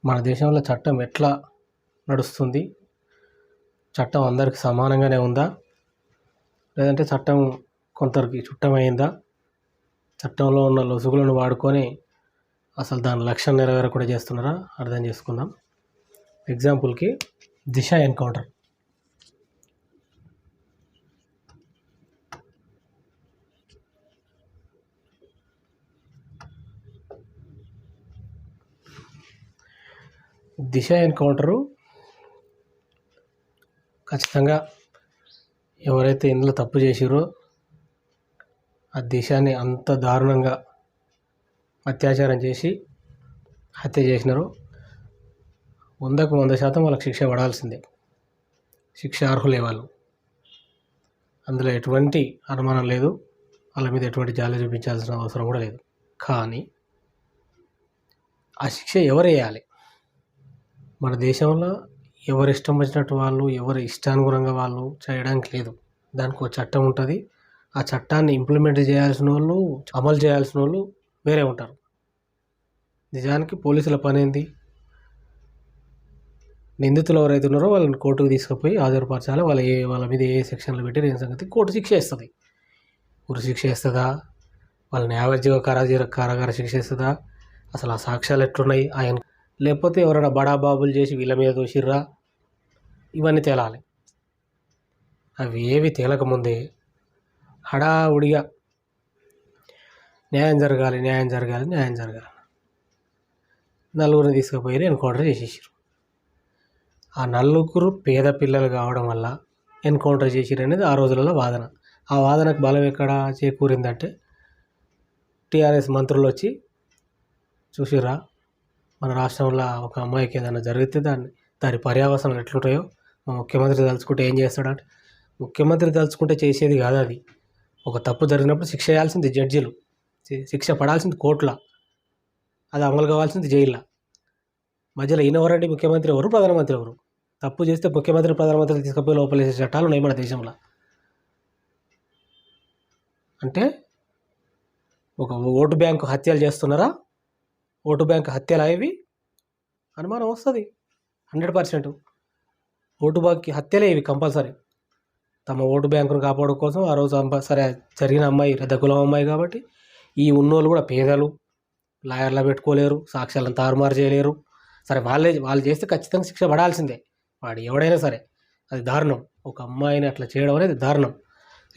మన దేశంలో చట్టం ఎట్లా నడుస్తుంది? చట్టం అందరికి సమానంగానే ఉందా? లేదంటే చట్టం కొందరికి చుట్టమైందా? చట్టంలో ఉన్న లొసుగులను వాడుకొని అసలు దాని లక్ష్యం నెరవేరకుండా చేస్తున్నారా? అర్థం చేసుకుందాం. ఎగ్జాంపుల్కి దిశ ఎన్కౌంటర్. దిశ ఎన్కౌంటరు ఖచ్చితంగా ఎవరైతే ఇందులో తప్పు చేసిరో ఆ దిశని అంత దారుణంగా అత్యాచారం చేసి హత్య చేసినారో 100కు 100% వాళ్ళకి శిక్ష పడాల్సిందే. శిక్ష అర్హులే వాళ్ళు. అందులో ఎటువంటి అనుమానం లేదు. వాళ్ళ మీద ఎటువంటి జాలి చూపించాల్సిన అవసరం కూడా లేదు. కానీ ఆ శిక్ష ఎవరు వేయాలి? మన దేశంలో ఎవరు ఇష్టం వచ్చినట్టు వాళ్ళు, ఎవరి ఇష్టానుగుణంగా వాళ్ళు చేయడానికి లేదు. దానికి ఒక చట్టం ఉంటుంది. ఆ చట్టాన్ని ఇంప్లిమెంట్ చేయాల్సిన వాళ్ళు, అమలు చేయాల్సిన వాళ్ళు వేరే ఉంటారు. నిజానికి పోలీసుల పని ఏంది? నిందితులు ఎవరైతే ఉన్నారో వాళ్ళని కోర్టుకు తీసుకుపోయి హాజరుపరచాలి. వాళ్ళ మీద ఏ సెక్షన్లు పెట్టి ఏం సంగతి కోర్టు శిక్ష ఇస్తుంది. ఉరి శిక్ష ఇస్తుందా? వాళ్ళని యావజ్జీవ కారాగార శిక్ష ఇస్తుందా? అసలు ఆ సాక్ష్యాలు ఎట్లున్నాయి? ఆయన లేకపోతే ఎవరైనా బడాబాబులు చేసి వీళ్ళ మీద దోషిర్రా? ఇవన్నీ తేలాలి. అవి ఏవి తేలకముందే హడావుడిగా న్యాయం జరగాలి నలుగురిని తీసుకుపోయి ఎన్కౌంటర్ చేసేసారు. ఆ నలుగురు పేద పిల్లలు కావడం వల్ల ఎన్కౌంటర్ చేసిరు అనేది ఆ రోజులలో వాదన. ఆ వాదనకు బలం ఎక్కడ చేకూరిందంటే టీఆర్ఎస్ మంత్రులు వచ్చి చూసిరా, మన రాష్ట్రంలో ఒక అమ్మాయికి ఏదైనా జరిగితే దాని పర్యావసనాలు ఎట్లుంటాయో మా ముఖ్యమంత్రి తలుచుకుంటే ఏం చేస్తాడంటే, ముఖ్యమంత్రి తలుచుకుంటే చేసేది కాదు అది. ఒక తప్పు జరిగినప్పుడు శిక్ష వేయాల్సింది జడ్జిలు, శిక్ష పడాల్సింది కోర్టుల, అది అమలు కావాల్సింది జైల్లో. మధ్యలో ఈయనెవరండి? ముఖ్యమంత్రి ఎవరు? ప్రధానమంత్రి ఎవరు? తప్పు చేస్తే ముఖ్యమంత్రి ప్రధానమంత్రి తీసుకుపోయి లోపలేసే చట్టాలు ఉన్నాయి మన దేశంలో. అంటే ఒక ఓటు బ్యాంకు హత్యలు చేస్తున్నారా? ఓటు బ్యాంకు హత్యలు అవి అనుమానం వస్తుంది. 100% ఓటు బ్యాంకు హత్యలే ఇవి కంపల్సరీ. తమ ఓటు బ్యాంకును కాపాడు కోసం ఆ రోజు సరే జరిగిన అమ్మాయి పెద్ద కులం అమ్మాయి కాబట్టి ఈ ఉన్నోళ్ళు కూడా పేదలు, లాయర్లా పెట్టుకోలేరు, సాక్ష్యాలను తారుమారు చేయలేరు. సరే వాళ్ళు చేస్తే ఖచ్చితంగా శిక్ష పడాల్సిందే. వాడు ఎవడైనా సరే, అది దారుణం. ఒక అమ్మాయిని అట్లా చేయడం అనేది దారుణం.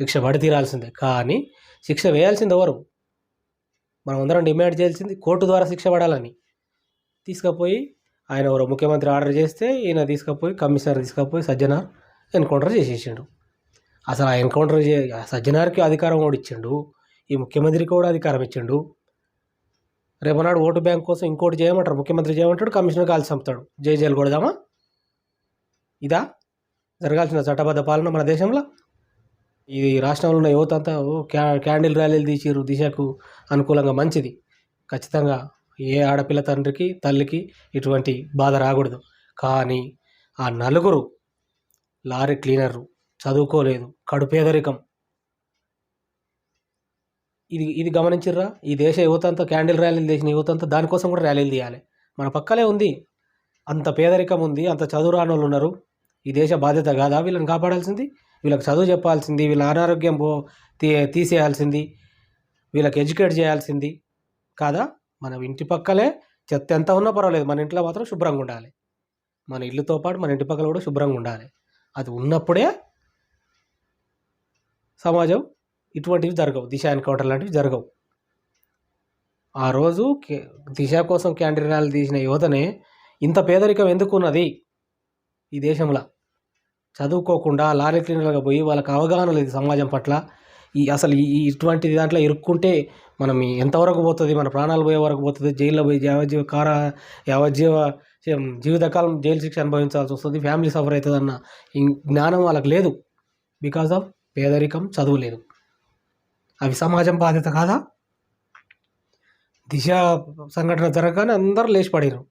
శిక్ష పడి తీరాల్సిందే. కానీ శిక్ష వేయాల్సింది ఎవరు? మనం అందరం డిమాండ్ చేయాల్సింది కోర్టు ద్వారా శిక్ష పడాలని. తీసుకుపోయి ఆయన ఎవరో ముఖ్యమంత్రి ఆర్డర్ చేస్తే ఈయన తీసుకుపోయి కమిషనర్ తీసుకుపోయి సజ్జనార్ ఎన్కౌంటర్ చేసేసిండు. అసలు ఆ ఎన్కౌంటర్ సజ్జనార్కి అధికారం కూడా ఇచ్చిండు, ఈ ముఖ్యమంత్రికి కూడా అధికారం ఇచ్చిండు. రేపనాడు ఓటు బ్యాంక్ కోసం ఇంకోటి చేయమంటారు, ముఖ్యమంత్రి చేయమంటాడు, కమిషనర్ కాల్చి చంపుతాడు. జైలు కొడదామా? ఇదా జరగాల్సిన చట్టబద్ధ పాలన మన దేశంలో? ఈ రాష్ట్రంలో ఉన్న యువత అంతా క్యాండిల్ ర్యాలీలు తీసిరు దిశకు అనుకూలంగా. మంచిది. ఖచ్చితంగా ఏ ఆడపిల్ల తండ్రికి తల్లికి ఇటువంటి బాధ రాకూడదు. కానీ ఆ నలుగురు లారీ క్లీనర్లు చదువుకోలేదు, కడు పేదరికం, ఇది గమనించిర్రా? ఈ దేశ యువత అంతా క్యాండిల్ ర్యాలీలు తీసిన యువత అంతా దానికోసం కూడా ర్యాలీలు తీయాలి. మన పక్కలే ఉంది. అంత పేదరికం ఉంది, అంత చదువు రాని వాళ్ళు ఉన్నారు. ఈ దేశ బాధ్యత కాదా వీళ్ళని కాపాడాల్సింది? వీళ్ళకి చదువు చెప్పాల్సింది, వీళ్ళ అనారోగ్యం తీసేయాల్సింది, వీళ్ళకి ఎడ్యుకేట్ చేయాల్సింది కాదా? మన ఇంటి పక్కలే చెత్త ఎంత ఉన్నా పర్వాలేదు, మన ఇంట్లో మాత్రం శుభ్రంగా ఉండాలి. మన ఇల్లుతో పాటు మన ఇంటి పక్కల కూడా శుభ్రంగా ఉండాలి. అది ఉన్నప్పుడే సమాజం ఇటువంటివి జరగవు, దిశ ఎన్కౌంటర్ లాంటివి జరగవు. ఆ రోజు దిశ కోసం క్యాండిల్ ర్యాలీ తీసిన యువతనే ఇంత పేదరికం ఎందుకున్నది ఈ దేశంలో? చదువుకోకుండా లారీ క్లీనర్గా పోయి వాళ్ళకి అవగాహన లేదు సమాజం పట్ల. అసలు ఇటువంటి దాంట్లో ఇరుక్కుంటే మనం ఎంతవరకు పోతుంది? మన ప్రాణాలు పోయే వరకు పోతుంది. జైల్లో పోయి యావజ్జీవ జీవితకాలం జైలు శిక్ష అనుభవించాల్సి వస్తుంది. ఫ్యామిలీ సఫర్ అవుతుంది అన్న జ్ఞానం వాళ్ళకి లేదు. బికాజ్ ఆఫ్ పేదరికం, చదువు లేదు. అవి సమాజం బాధ్యత కాదా? దిశ సంఘటన జరగగానే అందరూ లేచి పడినారు.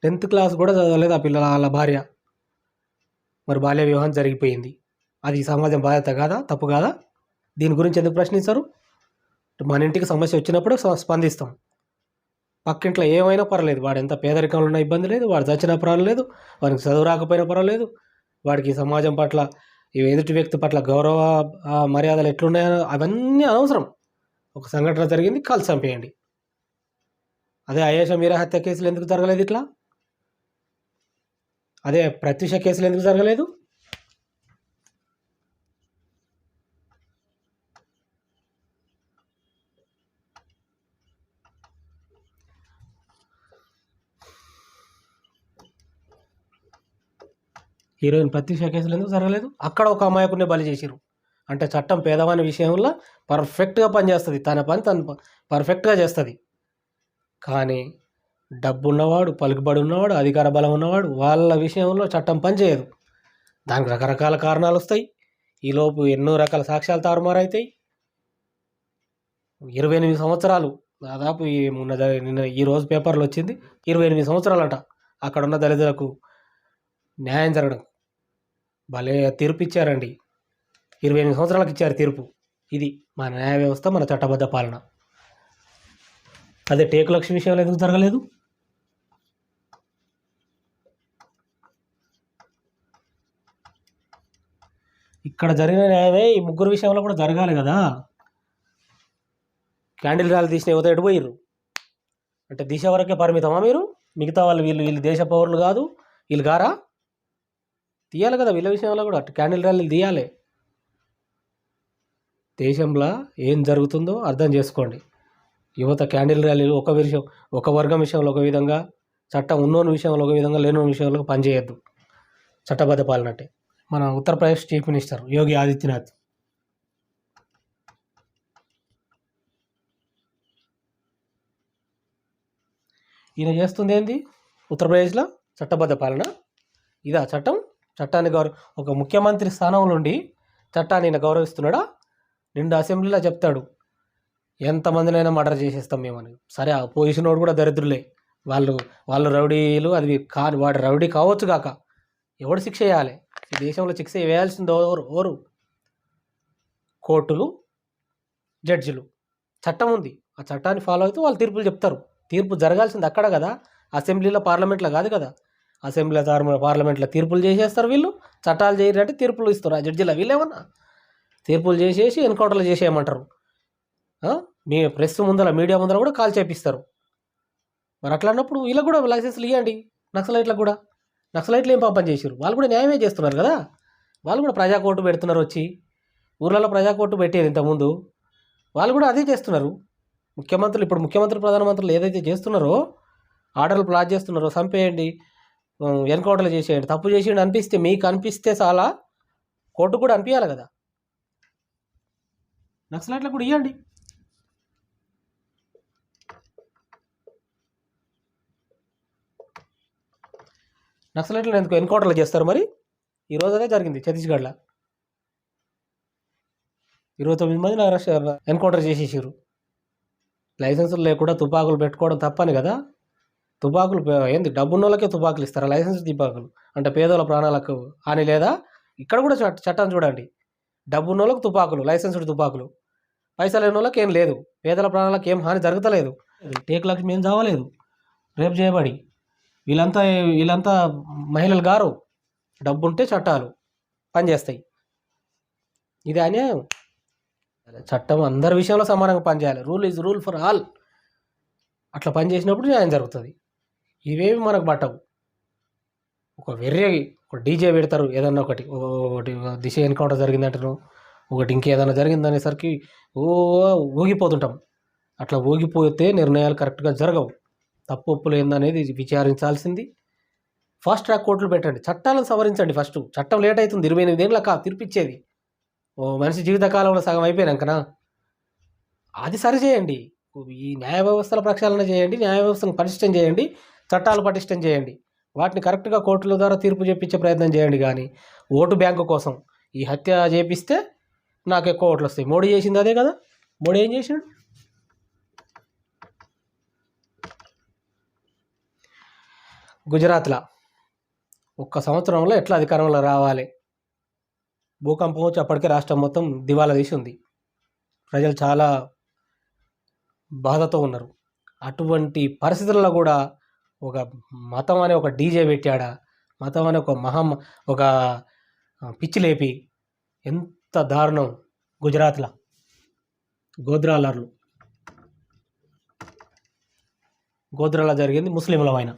10th క్లాస్ కూడా చదవలేదు ఆ పిల్లల వాళ్ళ భార్య. మరి బాల్య వివాహం జరిగిపోయింది. అది సమాజం బాధ్యత కాదా? తప్పు కాదా? దీని గురించి ఎందుకు ప్రశ్నిస్తారు? మన ఇంటికి సమస్య వచ్చినప్పుడు స్పందిస్తాం. పక్కింట్లో ఏమైనా పర్లేదు, వాడు ఎంత పేదరికంలో ఉన్నా ఇబ్బంది లేదు, వాడు చచ్చినా పర్వాలేదు, వాడికి చదువు రాకపోయినా పర్వాలేదు, వాడికి సమాజం పట్ల ఈ ఎదుటి వ్యక్తి పట్ల గౌరవ మర్యాదలు ఎట్లున్నాయో అవన్నీ అనవసరం. ఒక సంఘటన జరిగింది, కాల్చి చంపేయండి. అదే అయేషా మీరా హత్య కేసులు ఎందుకు జరగలేదు ఇట్లా? అదే ప్రత్యూష కేసులు ఎందుకు జరగలేదు? హీరోయిన్ ప్రత్యూష కేసులు ఎందుకు జరగలేదు? అక్కడ ఒక అమాయకుడిని బలి చేసిరు. అంటే చట్టం పేదవాని విషయంలో పర్ఫెక్ట్గా పనిచేస్తుంది, తన పని తను పర్ఫెక్ట్గా చేస్తుంది. కానీ డబ్బు ఉన్నవాడు, పలుకుబడి ఉన్నవాడు, అధికార బలం ఉన్నవాడు, వాళ్ళ విషయంలో చట్టం పనిచేయదు. దానికి రకరకాల కారణాలు వస్తాయి. ఈలోపు ఎన్నో రకాల సాక్ష్యాలు తారుమారవుతాయి. 28 సంవత్సరాలు దాదాపు నిన్న ఈరోజు పేపర్లో వచ్చింది, 28 సంవత్సరాలంట అక్కడున్న దళితులకు న్యాయం జరగడం. భలే తీర్పు ఇచ్చారండి. 28 సంవత్సరాలకు ఇచ్చారు తీర్పు. ఇది మన న్యాయ వ్యవస్థ, మన చట్టబద్ధ పాలన. అదే టేకు లక్ష్మి విషయంలో ఎందుకు జరగలేదు? ఇక్కడ జరిగిన న్యాయమే ఈ ముగ్గురు విషయంలో కూడా జరగాలి కదా. క్యాండిల్ ర్యాలీ తీసిన యువత ఎటు పోయిర్రు? అంటే దిశ వరకే పరిమితమా మీరు? మిగతా వాళ్ళు వీళ్ళు దేశ పౌరులు కాదు, వీళ్ళు గారా? తీయాలి కదా వీళ్ళ విషయంలో కూడా క్యాండిల్ ర్యాలీలు తీయాలి. దేశంలో ఏం జరుగుతుందో అర్థం చేసుకోండి. యువత క్యాండిల్ ర్యాలీలు ఒక వర్గం విషయంలో ఒక విధంగా, చట్టం ఉన్నోని విషయంలో ఒక విధంగా, లేని విషయంలో పనిచేయద్దు. చట్టబద్ధ పాలన అంటే మన ఉత్తరప్రదేశ్ చీఫ్ మినిస్టర్ యోగి ఆదిత్యనాథ్ ఈయన చేస్తుంది ఏంది? ఉత్తరప్రదేశ్లో చట్టబద్ధ పాలన ఇదా? చట్టాన్ని ఒక ముఖ్యమంత్రి స్థానంలో ఉండి చట్టాన్ని ఈయన గౌరవిస్తున్నాడా? నిండు అసెంబ్లీలో చెప్తాడు, ఎంతమందినైనా మర్డర్ చేసేస్తాం మేమని. సరే, ఆ పొజిషన్ వాడు కూడా దరిద్రులే, వాళ్ళు రౌడీలు. అది వాడు రౌడీ కావచ్చు కాక ఎవడు శిక్ష వేయాలి? ఈ దేశంలో శిక్ష వేయాల్సింది ఎవరు? కోర్టులు, జడ్జిలు. చట్టం ఉంది, ఆ చట్టాన్ని ఫాలో అవుతూ వాళ్ళు తీర్పులు చెప్తారు. తీర్పు జరగాల్సింది అక్కడ కదా, అసెంబ్లీలో, పార్లమెంట్లో కాదు కదా. అసెంబ్లీలో, పార్లమెంట్లో తీర్పులు చేసేస్తారు వీళ్ళు. చట్టాలు చేయరంటే తీర్పులు ఇస్తారు ఆ జడ్జిలో. వీళ్ళేమన్నా తీర్పులు చేసేసి ఎన్కౌంటర్లు చేసేయమంటారు. మీ ప్రెస్ ముందర, మీడియా ముందర కూడా కాల్ చేపిస్తారు. మరి అట్లా అన్నప్పుడు వీళ్ళకి కూడా లైసెన్స్లు ఇవ్వండి. నక్సలైట్లకు కూడా, నక్సలైట్లు ఏం పాపం చేసారు? వాళ్ళు కూడా న్యాయమే చేస్తున్నారు కదా. వాళ్ళు కూడా ప్రజా కోర్టు పెడుతున్నారు. వచ్చి ఊర్లలో ప్రజా కోర్టు పెట్టేది ఇంతకుముందు, వాళ్ళు కూడా అదే చేస్తున్నారు. ఇప్పుడు ముఖ్యమంత్రి, ప్రధానమంత్రులు ఏదైతే చేస్తున్నారో, ఆర్డర్లు ప్లాస్ చేస్తున్నారో, చంపేయండి, ఎన్కౌంటర్లు చేసేయండి, తప్పు చేసేయండి అనిపిస్తే, మీకు అనిపిస్తే చాలా, కోర్టు కూడా అనిపించాలి కదా. నక్సలైట్లకు కూడా ఇవ్వండి. నక్సలైట్లు ఎందుకు ఎన్కౌంటర్లు చేస్తారు? మరి ఈరోజు అదే జరిగింది ఛత్తీస్గఢ్లో. 29 మందిని ఎన్కౌంటర్ చేసేసారు. లైసెన్సులు లేకుండా తుపాకులు పెట్టుకోవడం తప్పని కదా. తుపాకులు ఏంది? డబ్బున్న వాళ్ళకే తుపాకులు ఇస్తారా? లైసెన్స్ తుపాకులు అంటే పేదల ప్రాణాలకు హాని లేదా? ఇక్కడ కూడా చట్టం చూడండి. డబ్బున్న వాళ్ళకి తుపాకులు, లైసెన్స్డ్ తుపాకులు, పైసలు లేని వాళ్ళకి ఏం లేదు. పేదల ప్రాణాలకు ఏం హాని జరుగుతలేదు. టేకు లక్ష్మి ఏం చావలేదు రేపు చేయబడి. వీళ్ళంతా మహిళలు గారు. డబ్బు ఉంటే చట్టాలు పనిచేస్తాయి. ఇది అన్యాయం. చట్టం అందరి విషయంలో సమానంగా పనిచేయాలి. Rule is rule for all. అట్లా పనిచేసినప్పుడు న్యాయం జరుగుతుంది. ఇవేవి మనకు పట్టవు. ఒక డీజే పెడతారు, ఏదన్నా ఒకటి దిశ ఎన్కౌంటర్ జరిగిందంటారు, ఒకటి ఇంకేదైనా జరిగిందనేసరికి ఊగిపోతుంటాం. అట్లా ఊగిపోతే నిర్ణయాలు కరెక్ట్గా జరగవు. తప్పు ఒప్పులు ఏందనేది విచారించాల్సింది. ఫాస్ట్ ట్రాక్ కోర్టులు పెట్టండి, చట్టాలను సవరించండి. ఫస్ట్ చట్టం లేట్ అవుతుంది. 28 ఏళ్ళ తీర్పిచ్చేది. మనిషి జీవితకాలంలో సగం అయిపోయినాకనా అది సరిచేయండి. ఈ న్యాయ వ్యవస్థల ప్రక్షాళన చేయండి, న్యాయ వ్యవస్థను పటిష్టం చేయండి, చట్టాలు పటిష్టం చేయండి. వాటిని కరెక్ట్గా కోర్టుల ద్వారా తీర్పు చేపించే ప్రయత్నం చేయండి. కానీ ఓటు బ్యాంకు కోసం ఈ హత్య చేపిస్తే నాకు ఎక్కువ ఓట్లు వస్తాయి. మోడీ చేసింది అదే కదా. మోడీ ఏం చేసాడు? గుజరాత్లో 1 సంవత్సరంలో ఎట్లా అధికారంలో రావాలి? భూకంపం వచ్చి అప్పటికే రాష్ట్రం మొత్తం దివాలా తీసి ఉంది. ప్రజలు చాలా బాధతో ఉన్నారు. అటువంటి పరిస్థితుల్లో కూడా ఒక మతం అనే ఒక డీజే పెట్టాడా, మతం అనే ఒక పిచ్చి లేపి ఎంత దారుణం. గుజరాత్లో గోధ్రాలో జరిగింది ముస్లింల పైన.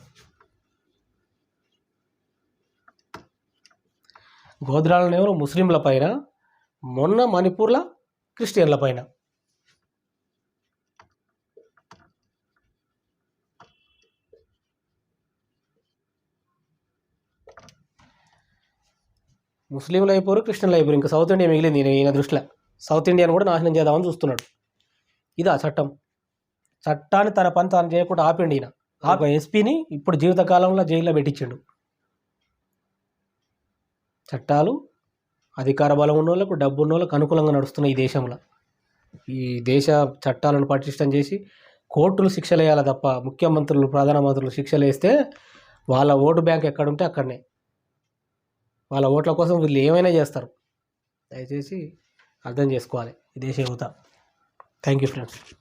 గోధ్రాలను ఎవరు ముస్లింల పైన, మొన్న మణిపూర్లో క్రిస్టియన్ల పైన. ముస్లింలు అయిపోరు, క్రిస్టియన్లు అయిపోరు, ఇంకా సౌత్ ఇండియా మిగిలింది ఈయన దృష్టిలో. సౌత్ ఇండియాను కూడా నాశనం చేద్దామని చూస్తున్నాడు. ఇదా చట్టం? చట్టాన్ని తన పని తాను చేయకుండా ఆపిండి ఈయన. ఆ ఎస్పీని ఇప్పుడు జీవితకాలంలో జైల్లో పెట్టించిండు. చట్టాలు అధికార బలం ఉన్న వాళ్ళకు, డబ్బు ఉన్న వాళ్ళకు అనుకూలంగా నడుస్తున్నాయి ఈ దేశంలో. ఈ దేశ చట్టాలను పటిష్టం చేసి కోర్టులు శిక్షలు వేయాలి తప్ప ముఖ్యమంత్రులు, ప్రధానమంత్రులు శిక్షలు వేస్తే వాళ్ళ ఓటు బ్యాంక్ ఎక్కడుంటే అక్కడనే, వాళ్ళ ఓట్ల కోసం వీళ్ళు ఏమైనా చేస్తారు. దయచేసి అర్థం చేసుకోవాలి ఈ దేశ యువత. Thank you friends.